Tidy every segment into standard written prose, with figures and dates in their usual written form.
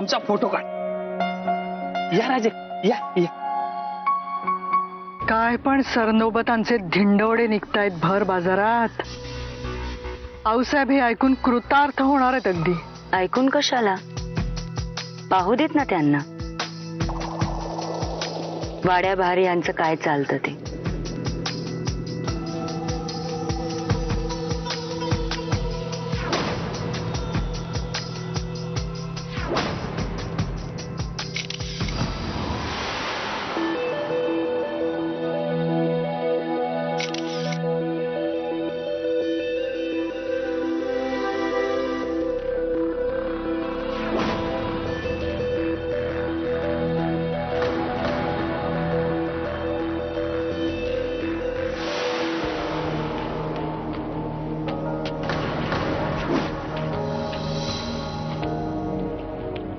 आमचा फोटो काढ. या राजे, या या. काय पण सरनोबतांचे धिंडवडे निघतायत भर बाजारात. आऊसाहेब हे ऐकून कृतार्थ होणार आहेत अगदी. ऐकून कशाला, पाहू देत ना त्यांना वाड्या बहारी यांचं काय चालतं ते.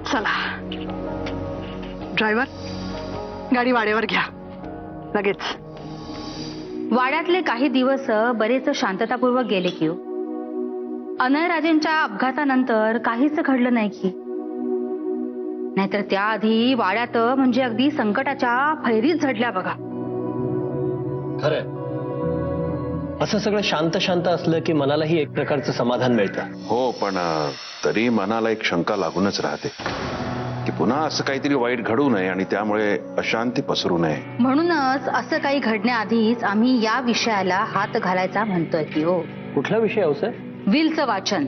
चला ड्रायव्हर, गाडी वाड्यावर घ्या लगेच. वाड्यातले काही दिवस बरेच शांततापूर्वक गेले की हो. अनयराजेंच्या अपघातानंतर काहीच घडलं नाही की. नाहीतर त्याआधी वाड्यात म्हणजे अगदी संकटाच्या फैरीत झडल्या बघा. खरंय, असं सगळं शांत शांत असलं की मनालाही एक प्रकारचं समाधान मिळतं. हो, पण तरी मनाला एक शंका लागूनच राहते की पुन्हा असं काहीतरी वाईट घडू नये आणि त्यामुळे अशांती पसरू नये. म्हणूनच असं काही घडण्याआधीच आम्ही या विषयाला हात घालायचा म्हणतोय की हो. कुठला विषय अवसर? विलचं वाचन.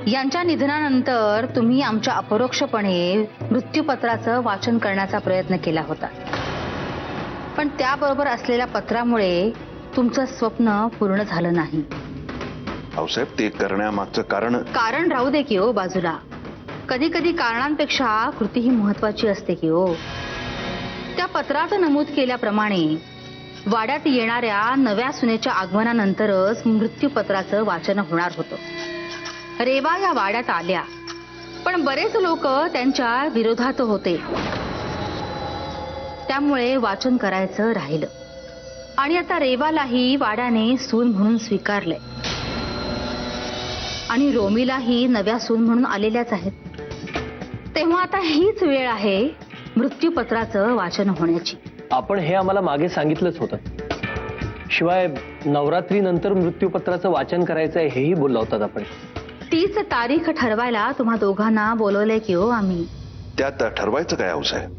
यांच्या निधनानंतर तुम्ही आमच्या अपरोक्षपणे मृत्यूपत्राचं वाचन करण्याचा प्रयत्न केला होता, पण त्याबरोबर असलेल्या पत्रामुळे तुमचं स्वप्न पूर्ण झालं नाही. भाऊसाहेब, ते करण्यामागचं कारण राहू दे की हो बाजूला. कधी कधी कारणांपेक्षा कृती ही महत्वाची असते की हो. त्या पत्रात नमूद केल्याप्रमाणे वाड्यात येणाऱ्या नव्या सुनेच्या आगमनानंतरच मृत्यूपत्राचं वाचन होणार होतं. रेवा या वाड्यात आल्या, पण बरेच लोक त्यांच्या विरोधात होते, त्यामुळे वाचन करायचं राहिलं. आणि आता रेवालाही वाड्याने सून म्हणून स्वीकारलंय आणि रोमीलाही नव्या सून म्हणून आलेल्याच आहेत. तेव्हा आता हीच वेळ आहे मृत्यूपत्राचं वाचन होण्याची. आपण हे आम्हाला मागे सांगितलंच होतं. शिवाय नवरात्रीनंतर मृत्यूपत्राचं वाचन करायचं आहे हेही बोलला होतात आपण. तीच तारीख ठरवायला तुम्हा दोघांना बोलवलंय की हो आम्ही. त्यात ठरवायचं काय भाऊसाहेब?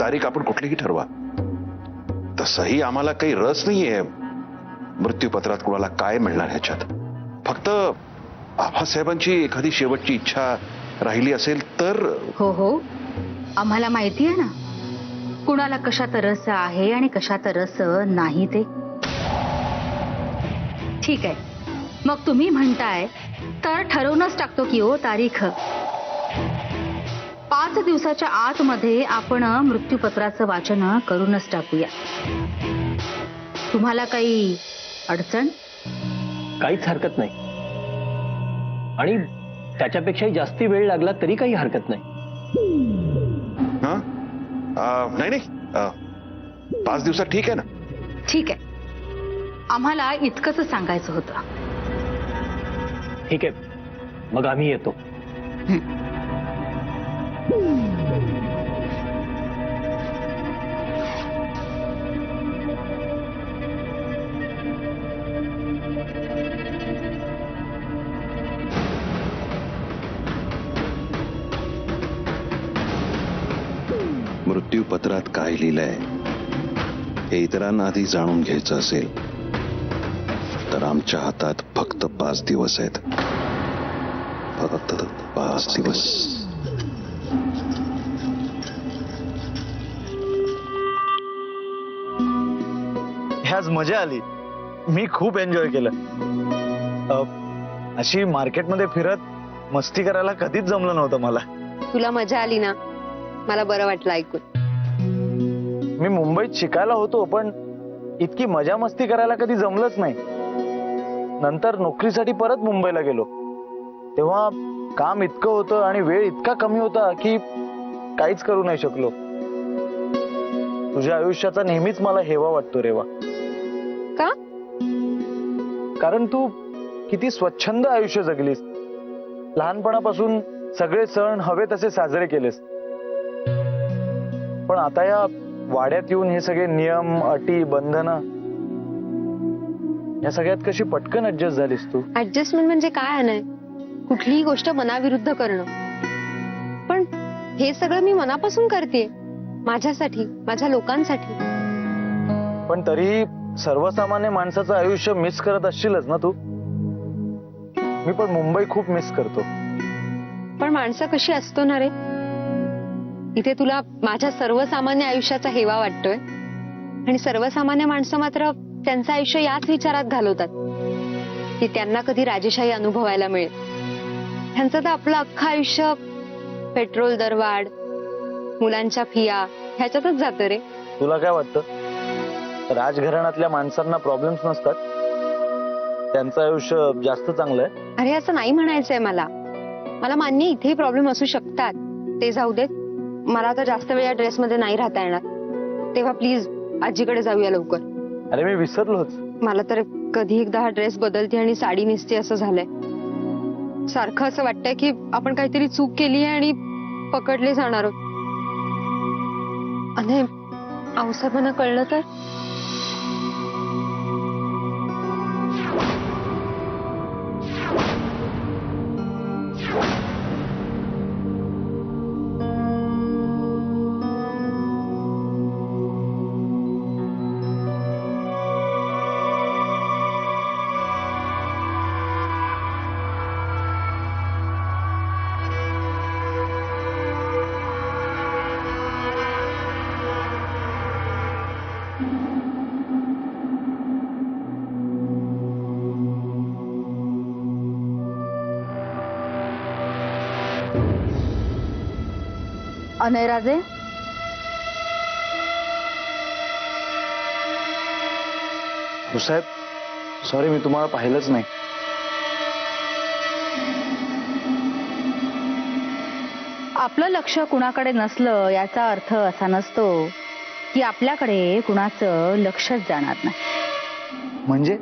तारीख आपण कुठलीही ठरवा. तसंही आम्हाला काही रस नाहीये मृत्यूपत्रात कुणाला काय मिळणार ह्याच्यात. फक्त आबासाहेबांची एखादी शेवटची इच्छा राहिली असेल तर. हो हो, आम्हाला माहिती आहे ना कुणाला कशात रस आहे आणि कशात रस नाही ते. ठीक आहे, मग तुम्ही म्हणताय तर ठरवूनच टाकतो की हो तारीख. 5 दिवसाच्या आतमध्ये आपण मृत्यूपत्राचं वाचन करूनच टाकूया. तुम्हाला काही अडचण? काहीच हरकत नाही, आणि त्याच्यापेक्षाही जास्ती वेळ लागला तरी काही हरकत नाही. नाही 5 दिवसात ठीक आहे ना? ठीक आहे, आम्हाला इतकंच सांगायचं होतं. ठीक आहे, मग आम्ही येतो. मृत्यूपत्रात काय लिहिलंय हे इतरांना आधी जाणून घ्यायचं असेल तर आमच्या हातात फक्त 5 दिवस आहेत. फक्त 5 दिवस. आज मजा आली. मी खूप एन्जॉय केलं. अशी मार्केटमध्ये फिरत मस्ती करायला कधीच जमलं नव्हतं मला. तुला मजा आली ना, मला बरं वाटलं ऐकून. मी मुंबईत शिकायला होतो, पण इतकी मजा मस्ती करायला कधी जमलंच नाही. नंतर नोकरीसाठी परत मुंबईला गेलो, तेव्हा काम इतकं होतं आणि वेळ इतका कमी होता की काहीच करू नाही शकलो. तुझ्या आयुष्याचा नेहमीच मला हेवा वाटतो रेवा. का? कारण तू किती स्वच्छंद आयुष्य जगलीस. लहानपणापासून सगळे सण हवे तसे साजरे केलेस, पण आता या वाड्यात येऊन हे सगळे नियम, अटी, बंधन या सगळ्यात कशी पटकन ऍडजस्ट झालीस तू? ऍडजस्टमेंट म्हणजे काय नाही, कुठलीही गोष्ट मनाविरुद्ध करणं. पण हे सगळं मी मनापासून करते, माझ्यासाठी, माझ्या लोकांसाठी. पण तरीही सर्वसामान्य माणसाचं आयुष्य मिस करत असशीलच ना तू? मी पण मुंबई खूप मिस करतो. पण माणसं कशी असतो ना रे, इथे तुला माझ्या सर्वसामान्य आयुष्याचा हेवा वाटतोय आणि सर्वसामान्य माणसं मात्र त्यांचं आयुष्य याच विचारात घालवतात की त्यांना कधी राजेशाही अनुभवायला मिळेल. त्यांचं तर आपलं अख्खं आयुष्य पेट्रोल दरवाढ, मुलांच्या फिया ह्याच्यातच जातं रे. तुला काय वाटतं, राजघराण्यातल्या माणसांना प्रॉब्लेम्स नसतात? त्यांचं आयुष्य जास्त चांगलं आहे? अरे असं नाही म्हणायचंय मला. मला मान्य इथेही प्रॉब्लेम असू शकतात, ते जाऊ देत. मला आता जास्त वेळ या ड्रेसमध्ये नाही राहता येणार, तेव्हा प्लीज आजीकडे जाऊया लवकर. अरे मी विसरलोच. मला तर कधी एकदा हा ड्रेस बदलते आणि साडी नेसते असं झालंय. सारखं असं वाटतंय की आपण काहीतरी चूक केली आहे आणि पकडले जाणार आहोत. आणि आऊसाहेबांना कळलं तर? अनयराजे, साहेब सॉरी, मी तुम्हाला पाहिलंच नाही. आपलं लक्ष कुणाकडे नसलं याचा अर्थ असा नसतो की आपल्याकडे कुणाचं लक्षच जाणार नाही. म्हणजे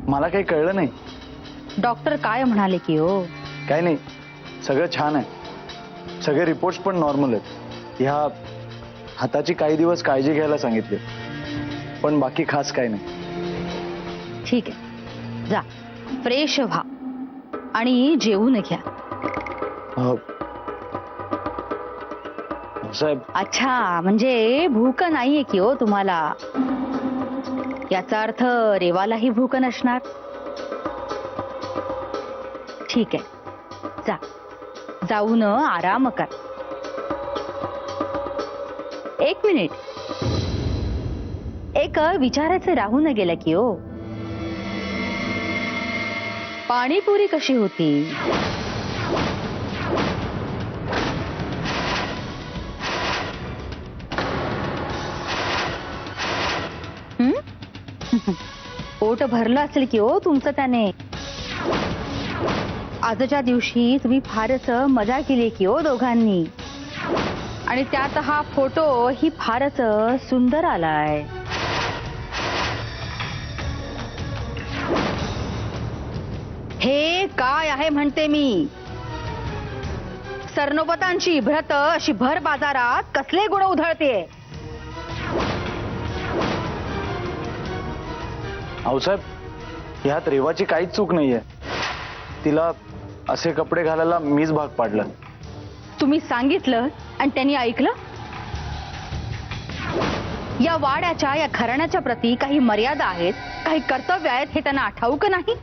मला काही कळलं नाही. डॉक्टर काय म्हणाले की हो? काय नाही, सगळं छान आहे. सगळे रिपोर्ट्स पण नॉर्मल आहेत. ह्या हाताची काही दिवस काळजी घ्यायला सांगितले, पण बाकी खास काय नाही. ठीक आहे, जा फ्रेश व्हा आणि जेवून घ्या. साहेब अच्छा, म्हणजे भूक नाहीये की हो तुम्हाला? याचा अर्थ रेवालाही भूक नसणार. ठीक आहे, जा जाऊन आराम कर. एक मिनिट, एक विचारायचं राहून गेलं की हो, पाणीपुरी कशी होती? पोट भरलं असेल की हो तुमचं त्याने? आजच्या दिवशी तुम्ही फारच मजा केली की हो दोघांनी, आणि त्यात हा फोटो ही फारच सुंदर आलाय. हे काय आहे म्हणते मी? सरनोबतांची भ्रत अशी भर बाजारात कसले गुण उधळते? आऊसाहेब, ह्यात रेवाची काहीच चूक नाहीये. तिला असे कपडे घालायला मीच भाग पाडलं. तुम्ही सांगितलं आणि त्यांनी ऐकलं? या वाड्याच्या, या घराण्याच्या प्रती काही मर्यादा आहेत, काही कर्तव्य आहेत, हे त्यांना ठाऊक नाही.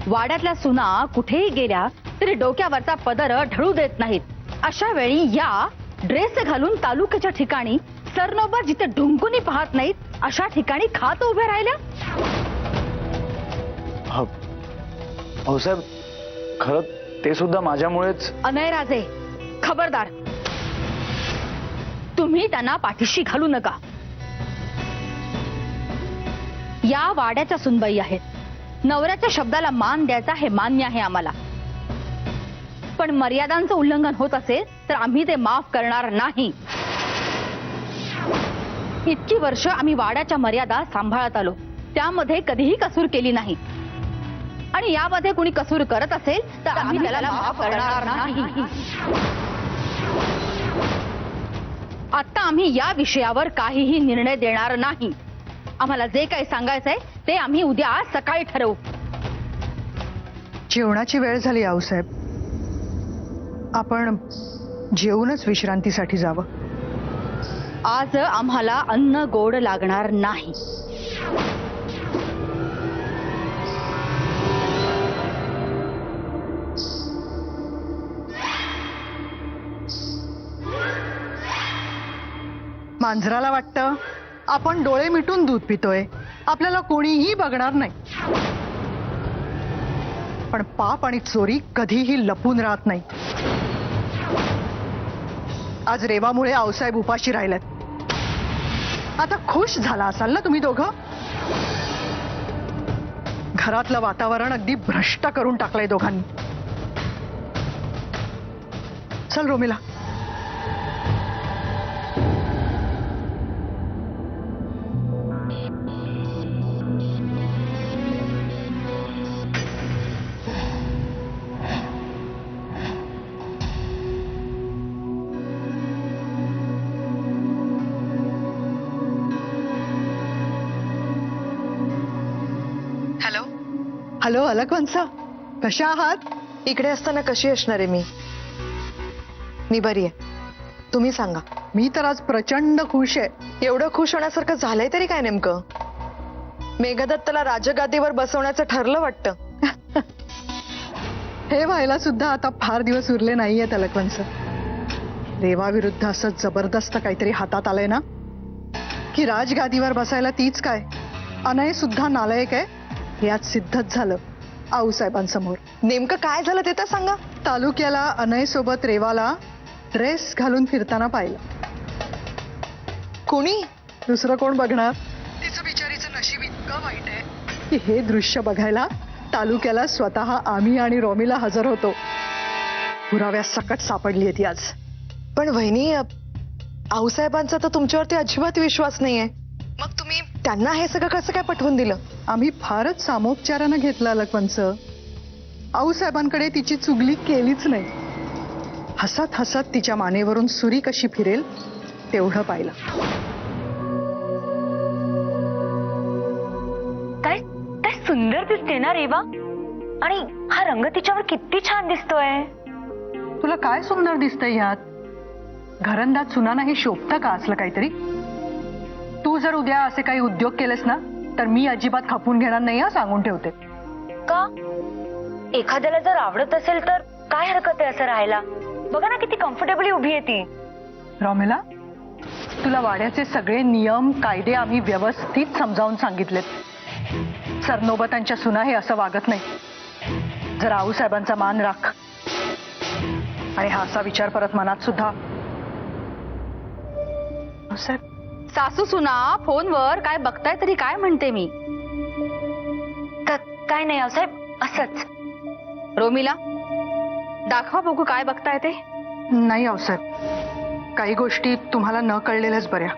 वाड्यातल्या सुना कुठेही गेल्या तरी डोक्यावरचा पदर ढळू देत नाहीत. अशा वेळी या ड्रेस घालून तालुक्याच्या ठिकाणी सरनोबत जिथे ढुंकूनी पाहत नाहीत अशा ठिकाणी खात उभ्या राहिल्या. साहेब, खरं ते सुद्धा माझ्यामुळेच. अनयराजे, खबरदार, तुम्ही त्यांना पाठीशी घालू नका. या वाड्याच्या सुनबाई आहेत. नवऱ्याच्या शब्दाला मान द्यायचा हे मान्य आहे आम्हाला, पण मर्यादांचं उल्लंघन होत असेल तर आम्ही ते माफ करणार नाही. इतकी वर्ष आम्ही वाड्याच्या मर्यादा सांभाळत आलो, त्यामध्ये कधीही कसूर केली नाही आणि यामध्ये कुणी कसूर करत असेल तर आम्ही त्याला माफ करणार नाही. आता आम्ही या विषयावर काहीही निर्णय देणार नाही. आम्हाला जे काही सांगायचंय ते आम्ही उद्या सकाळी ठरवू. जेवणाची वेळ झाली आऊसाहेब. आपण जेवूनच विश्रांतीसाठी जावं. आज आम्हाला अन्न गोड लागणार नाही. मांजराला वाटतं आपण डोळे मिटून दूध पितोय, आपल्याला कोणीही बघणार नाही. पण पाप आणि चोरी कधीही लपून राहत नाही. आज रेवामुळे आऊसाहेब उपाशी राहिलेत. आता खुश झाला असाल ना तुम्ही दोघं? घरातलं वातावरण अगदी भ्रष्ट करून टाकलंय दोघांनी. चल रोमिला. हॅलो अलकवंश, कशा आहात? इकडे असताना कशी असणार आहे मी बरी आहे. तुम्ही सांगा. मी तर आज प्रचंड खुश आहे. एवढं खुश होण्यासारखं झालंय तरी काय नेमकं? मेघदत्तला राजगादीवर बसवण्याचं ठरलं वाटतं. हे व्हायला सुद्धा आता फार दिवस उरले नाहीयेत अलकवंश. रेवाविरुद्ध असं जबरदस्त काहीतरी हातात आलंय ना की राजगादीवर बसायला तीच काय, अनय सुद्धा नालायक आहे हे आज सिद्धच झालं आऊसाहेबांसमोर. नेमकं काय झालं ते तर सांगा. तालुक्याला अनय सोबत रेवाला ड्रेस घालून फिरताना पाहिलं. कोणी? दुसरं कोण बघणार? तिचं बिचारीचं नशीब इतकं वाईट आहे की हे दृश्य बघायला तालुक्याला स्वतः आम्ही आणि रोमिला हजर होतो. पुराव्या सकट सापडली ती आज. पण वहिनी, आऊसाहेबांचा तर तुमच्यावरती अजिबात विश्वास नाहीये. मग तुम्ही त्यांना हे सगळं कसं काय पटवून दिलं? आम्ही फारच सामोपचारानं घेतलं अलकवंश. आऊसाहेबांकडे तिची चुगली केलीच नाही. हसत हसत तिच्या मानेवरून सुरी कशी फिरेल तेवढं पाहिलं. काय काय सुंदर दिसते ना रेवा. आणि हा रंग तिच्यावर किती छान दिसतोय. तुला काय सुंदर दिसतंय ह्यात? घरंदाज सुनानाही शोभतं का असलं काहीतरी? तू जर उद्या असे काही उद्योग केलेस ना तर मी अजिबात खपून घेणार नाही, हा सांगून ठेवते. का? एखाद्याला जर आवडत असेल तर काय हरकत आहे असं राहायला. बघा ना किती कम्फर्टेबली उभी आहे ती. रोमिला, तुला वाड्याचे सगळे नियम कायदे आम्ही व्यवस्थित समजावून सांगितलेत. सरनोबतांच्या सुना हे असं वागत नाही. जरा आऊसाहेबांचा मान राख. आणि हा असा विचार परत मनात सुद्धा. साहेब, सासू सुना फोनवर काय बघताय तरी काय म्हणते मी? काय नाही साहेब, असंच. रोमिला, दाखवा बघू काय बघताय ते. नाही आऊसाहेब, काही गोष्टी तुम्हाला न कळलेल्याच बऱ्या.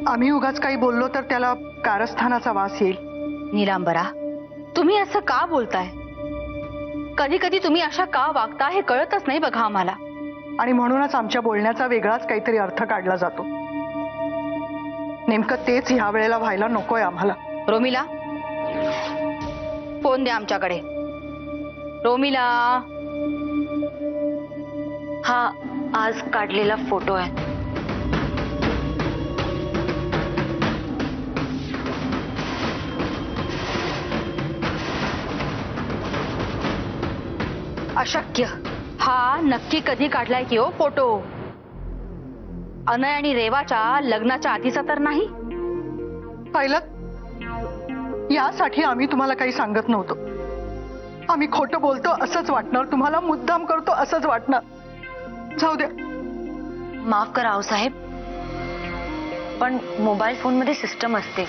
आम्ही उगाच काही बोललो तर त्याला कारस्थानाचा वास येईल. नीलांबरा, तुम्ही असं का बोलताय? कधी कधी तुम्ही अशा का वागता हे कळतच नाही बघा आम्हाला. आणि म्हणूनच आमच्या बोलण्याचा वेगळाच काहीतरी अर्थ काढला जातो. नेमकं तेच ह्या वेळेला व्हायला नकोय आम्हाला. रोमिला, फोन द्या आमच्याकडे. रोमिला, हा आज काढलेला फोटो आहे. अशक्य. हा नक्की कधी काढलाय की हो फोटो? अनय आणि रेवाच्या लग्नाच्या आधीचा तर नाही? पाहिलं, यासाठी आम्ही तुम्हाला काही सांगत नव्हतो. आम्ही खोटं बोलतो असंच वाटणार, तुम्हाला मुद्दाम करतो असंच वाटणार. जाऊ द्या. माफ करा साहेब, पण मोबाईल फोन मध्ये सिस्टम असते.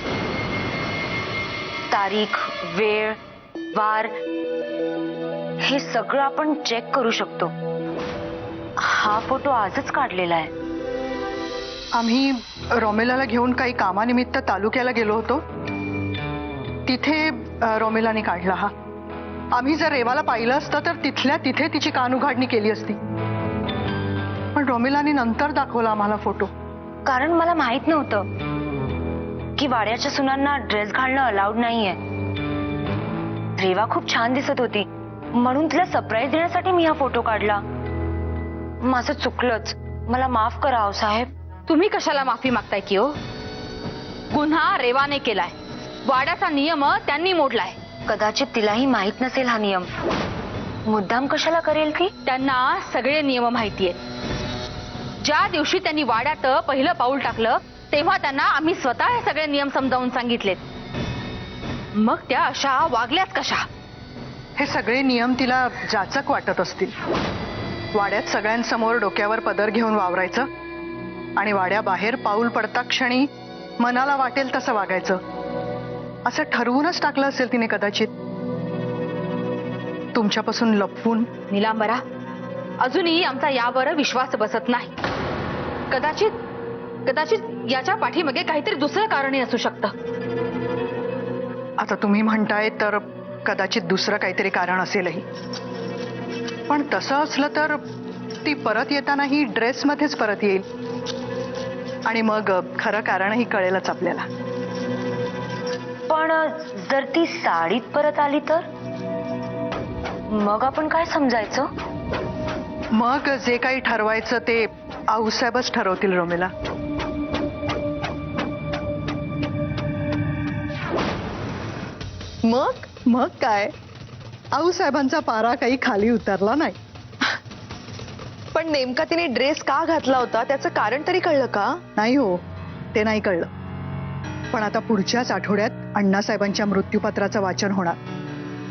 तारीख, वेळ, वार हे सगळं आपण चेक करू शकतो. हा फोटो आजच काढलेला आहे. आम्ही रोमेलाला घेऊन काही कामानिमित्त तालुक्याला गेलो होतो. तिथे रोमिलाने काढला हा. आम्ही जर रेवाला पाहिलं असतं तर तिथल्या तिथे तिची कान उघाडणी केली असती. पण रोमिलाने नंतर दाखवला आम्हाला फोटो. कारण मला माहित नव्हतं की वाड्याच्या सुनांना ड्रेस घालणं अलाउड नाहीये. रेवा खूप छान दिसत होती म्हणून तिला सरप्राईज देण्यासाठी मी हा फोटो काढला. माझं चुकलंच, मला माफ करा आऊसाहेब. तुम्ही कशाला माफी मागताय की हो? गुन्हा रेवाने केलाय, वाड्याचा नियम त्यांनी मोडलाय. कदाचित तिलाही माहित नसेल हा नियम. मुद्दाम कशाला करेल ती? त्यांना सगळे नियम माहितीये. ज्या दिवशी त्यांनी वाड्यात पहिलं पाऊल टाकलं तेव्हा त्यांना आम्ही स्वतः हे सगळे नियम समजावून सांगितलेत. मग त्या अशा वागल्यात कशा? हे सगळे नियम तिला जाचक वाटत असतील. वाड्यात सगळ्यांसमोर डोक्यावर पदर घेऊन वावरायचं आणि वाड्याबाहेर पाऊल पडता क्षणी मनाला वाटेल तसं वागायचं, असं ठरवूनच टाकलं असेल तिने कदाचित. तुमच्यापासून लपवून. निलांबरा, अजूनही आमचा यावर विश्वास बसत नाही. कदाचित याच्या पाठीमागे काहीतरी दुसरं कारणही असू शकतं. आता तुम्ही म्हणताय तर कदाचित दुसरं काहीतरी कारण असेलही. पण तसं असलं तर ती परत येतानाही ड्रेसमध्येच परत येईल आणि मग खरं कारणही कळेलच आपल्याला. पण जर ती साडीत परत आली तर मग आपण काय समजायचं? मग जे काही ठरवायचं ते आऊसाहेबच ठरवतील रोमिला. मग काय, आऊसाहेबांचा पारा काही खाली उतरला नाही. पण नेमका तिने ड्रेस का घातला होता त्याचं कारण तरी कळलं का? नाही हो, ते नाही कळलं. पण आता पुढच्याच आठवड्यात अण्णासाहेबांच्या मृत्यूपत्राचं वाचन होणार,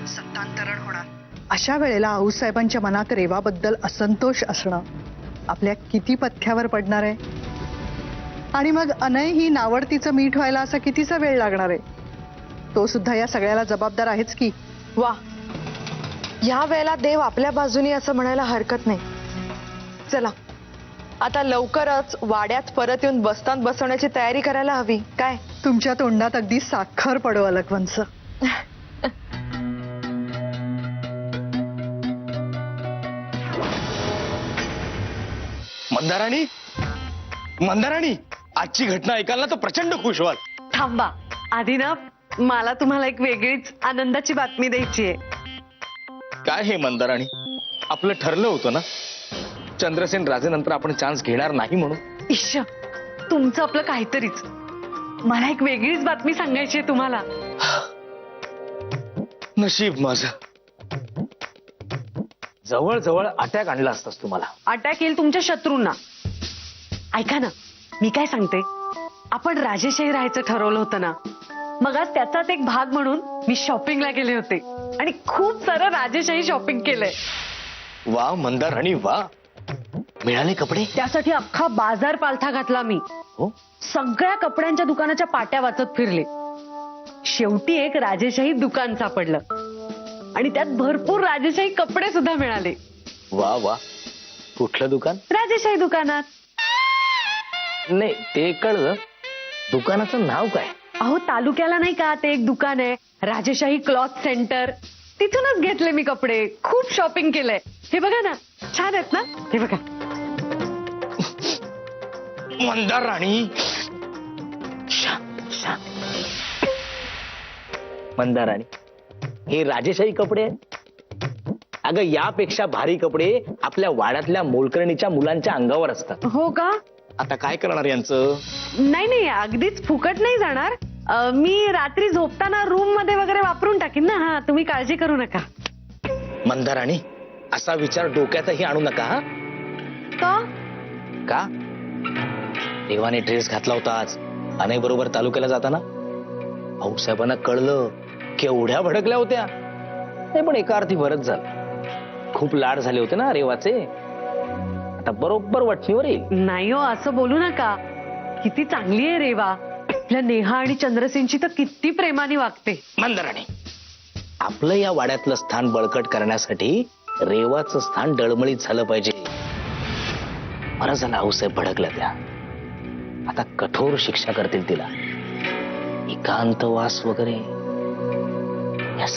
सत्तांतरण होणार. अशा वेळेला आऊसाहेबांच्या मनात रेवाबद्दल असंतोष असणं आपल्या किती पथ्यावर पडणार आहे. आणि मग अनय ही नावडतीचं मीठ व्हायला असा कितीचा वेळ लागणार आहे. तो सुद्धा या सगळ्याला जबाबदार आहेच की. वा, ह्या वेळेला देव आपल्या बाजूनी असं म्हणायला हरकत नाही. चला आता लवकरच वाड्यात परत येऊन बसताना बसवण्याची तयारी करायला हवी. काय तुमच्या तोंडात अगदी साखर पडो अलकवंस. मंदाराणी, आजची घटना ऐकायला तर प्रचंड खुश व्हाल. थांबा, आधी ना मला तुम्हाला एक वेगळीच आनंदाची बातमी द्यायची आहे. काय हे मंदाराणी, आपलं ठरलं होतं ना चंद्रसेन राजेनंतर आपण चान्स घेणार नाही म्हणून. इश्श, तुमचं आपलं काहीतरीच. मला एक वेगळीच बातमी सांगायची आहे तुम्हाला. नशीब माझं, जवळ जवळ अटॅक आणला असतास तुम्हाला. अटॅक येईल तुमच्या शत्रूंना. ऐका ना, मी काय सांगते, आपण राजेशाही राहायचं ठरवलं होतं ना, मग आज त्याचाच एक भाग म्हणून मी शॉपिंगला गेले होते आणि खूप सारं राजेशाही शॉपिंग केलंय. वा मंदाराणी वा, मिळाले कपडे? त्यासाठी अख्खा बाजार पालथा घातला मी. हो, सगळ्या कपड्यांच्या दुकानाच्या पाट्या वाचत फिरले. शेवटी एक राजेशाही दुकान सापडलं आणि त्यात भरपूर राजेशाही कपडे सुद्धा मिळाले. वा वा, कुठलं दुकान? राजेशाही दुकानात. नाही ते कळलं, दुकानाचं नाव काय? अहो, तालुक्याला नाही का ते एक दुकान आहे, राजेशाही क्लॉथ सेंटर. तिथूनच घेतले मी कपडे. खूप शॉपिंग केलंय. हे बघा ना, छान आहेत ना? हे बघा. मंदाराणी, शांत शांत. मंदाराणी, हे राजेशाही कपडे आहेत? अगं, यापेक्षा भारी कपडे आपल्या वाड्यातल्या मोलकरणीच्या मुलांच्या अंगावर असतात. हो का? आता काय करणार यांचं? नाही नाही, अगदीच फुकट नाही जाणार. मी रात्री झोपताना रूम मध्ये वगैरे वापरून टाकीन ना. हा, तुम्ही काळजी करू नका. मंदाराणी, असा विचार डोक्यातही आणू नका. हा का? का? देवाने ड्रेस घातला होता आज अनय बरोबर तालुक्याला जाताना. भाऊसाहेबांना कळलं, केवढ्या भडकल्या होत्या. ते पण एका अर्थी बरंच झालं. खूप लाड झाले होते ना रेवाचे. आता बरोबर वठणीवर येईल. नाही हो, असं बोलू नका. किती चांगली आहे रेवा. आपल्या नेहा आणि चंद्रसेनची तर किती प्रेमाने वागते. मंदाराणी, आपलं या वाड्यातलं स्थान बळकट करण्यासाठी रेवाचं स्थान डळमळीत झालं पाहिजे. बरं झालं आऊसाहेब भडकल्या त्या. आता कठोर शिक्षा करतील तिला. एकांतवास वगैरे. येस